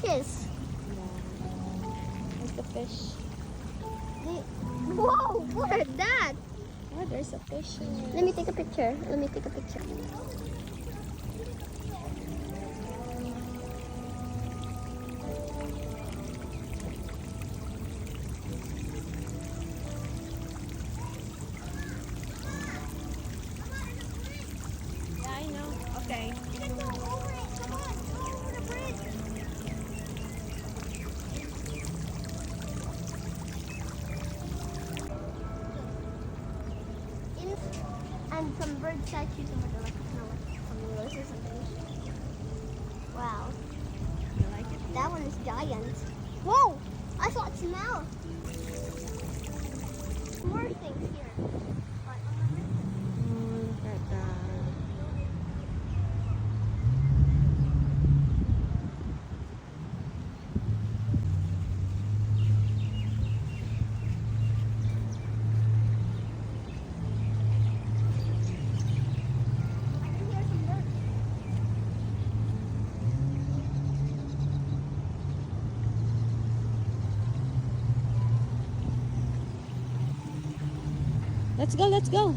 fishes. Where's the fish? Whoa, look at that. Oh, there's a fish. Let me take a picture. Let me take a picture. Yeah, I know. Okay. Go over it. Come on, go over the bridge. And some bird statues over there, like some wheels or something. Wow, You like it? that one is giant. Whoa! I saw its mouth. More things here. But Look at that. I can hear some birds. Let's go, let's go.